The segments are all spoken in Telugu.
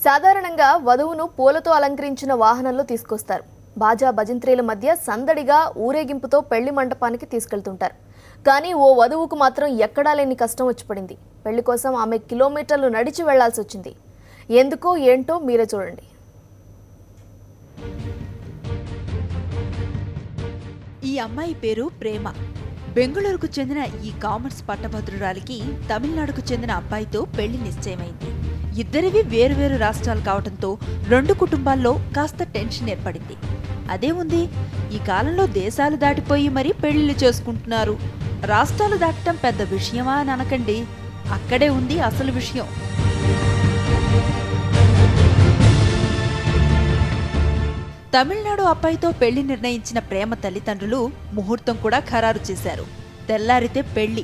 సాధారణంగా వధువును పూలతో అలంకరించిన వాహనంలో తీసుకొస్తారు. బాజా భజంత్రీల మధ్య సందడిగా ఊరేగింపుతో పెళ్లి మండపానికి తీసుకెళ్తుంటారు. కానీ ఓ వధువుకు మాత్రం ఎక్కడా లేని కష్టం వచ్చి పడింది. పెళ్లి కోసం ఆమె కిలోమీటర్లు నడిచి వెళ్లాల్సి వచ్చింది. ఎందుకో ఏంటో మీరే చూడండి. ఈ అమ్మాయి పేరు ప్రేమ. బెంగళూరుకు చెందిన ఈ కామర్స్ పట్టభద్రురాలికి తమిళనాడుకు చెందిన అబ్బాయితో పెళ్లి నిశ్చయమైంది. ఇద్దరివి వేరువేరు రాష్ట్రాలు కావడంతో రెండు కుటుంబాల్లో కాస్త టెన్షన్ ఏర్పడింది. అదే ఉంది, ఈ కాలంలో దేశాలు దాటిపోయి మరీ పెళ్లిళ్ళు చేసుకుంటున్నారు. రాష్ట్రాలు దాటడం పెద్ద విషయమా అని అనకండి, అక్కడే ఉంది అసలు విషయం. తమిళనాడు అబ్బాయితో పెళ్లి నిర్ణయించిన ప్రేమ తల్లిదండ్రులు ముహూర్తం కూడా ఖరారు చేశారు. తెల్లారితే పెళ్లి,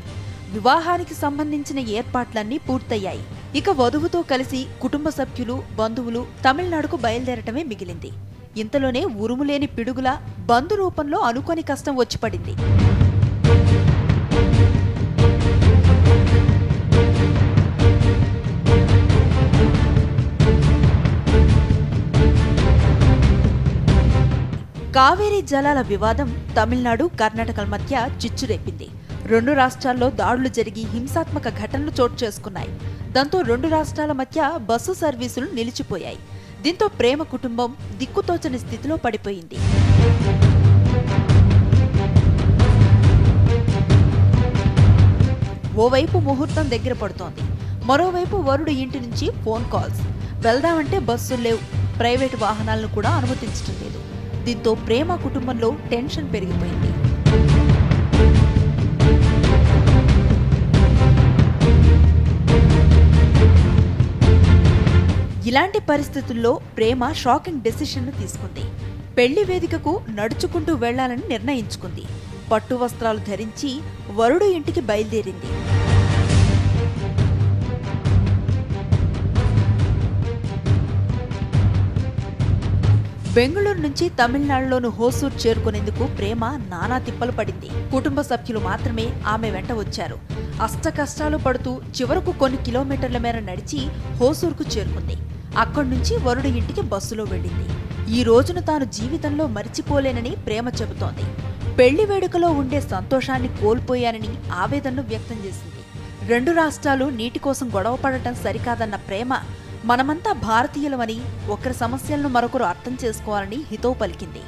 వివాహానికి సంబంధించిన ఏర్పాట్లన్నీ పూర్తయ్యాయి. ఇక వధువుతో కలిసి కుటుంబ సభ్యులు, బంధువులు తమిళనాడుకు బయలుదేరటమే మిగిలింది. ఇంతలోనే ఉరుములేని పిడుగులా బంధు రూపంలో అనుకోని కష్టం వచ్చిపడింది. కావేరీ జలాల వివాదం తమిళనాడు, కర్ణాటకల మధ్య చిచ్చురేపింది. రెండు రాష్ట్రాల్లో దాడులు జరిగి హింసాత్మక ఘటనలు చోటు చేసుకున్నాయి. దాంతో రెండు రాష్ట్రాల మధ్య బస్సు సర్వీసులు నిలిచిపోయాయి. దీంతో ప్రేమ కుటుంబం దిక్కుతోచని స్థితిలో పడిపోయింది. ఓవైపు ముహూర్తం దగ్గర పడుతోంది, మరోవైపు వరుడు ఇంటి నుంచి ఫోన్ కాల్స్. వెళ్దామంటే బస్సులు లేవు, ప్రైవేటు వాహనాలను కూడా అనుమతించడం లేదు. దీంతో ప్రేమ కుటుంబంలో టెన్షన్ పెరిగిపోయింది. ఇలాంటి పరిస్థితుల్లో ప్రేమ షాకింగ్ డెసిషన్ను తీసుకుంది. పెళ్లి వేదికకు నడుచుకుంటూ వెళ్లాలని నిర్ణయించుకుంది. పట్టు వస్త్రాలు ధరించి వరుడు ఇంటికి బయలుదేరింది. బెంగళూరు నుంచి తమిళనాడులోని హోసూర్ చేరుకునేందుకు ప్రేమ నానా తిప్పలు పడింది. కుటుంబ సభ్యులు మాత్రమే ఆమె వెంట వచ్చారు. అష్టకష్టాలు పడుతూ చివరకు కొన్ని కిలోమీటర్ల మేర నడిచి హోసూర్కు చేరుకుంది. అక్కడి నుంచి వరుడు ఇంటికి బస్సులో వెళ్ళింది. ఈ రోజును తాను జీవితంలో మరిచిపోలేనని ప్రేమ చెబుతోంది. పెళ్లి వేడుకలో ఉండే సంతోషాన్ని కోల్పోయానని ఆవేదనను వ్యక్తం చేసింది. రెండు రాష్ట్రాలు నీటి కోసం గొడవ పడటం సరికాదన్న ప్రేమ, మనమంతా భారతీయులమని, ఒకరి సమస్యలను మరొకరు అర్థం చేసుకోవాలని హితవు పలికింది.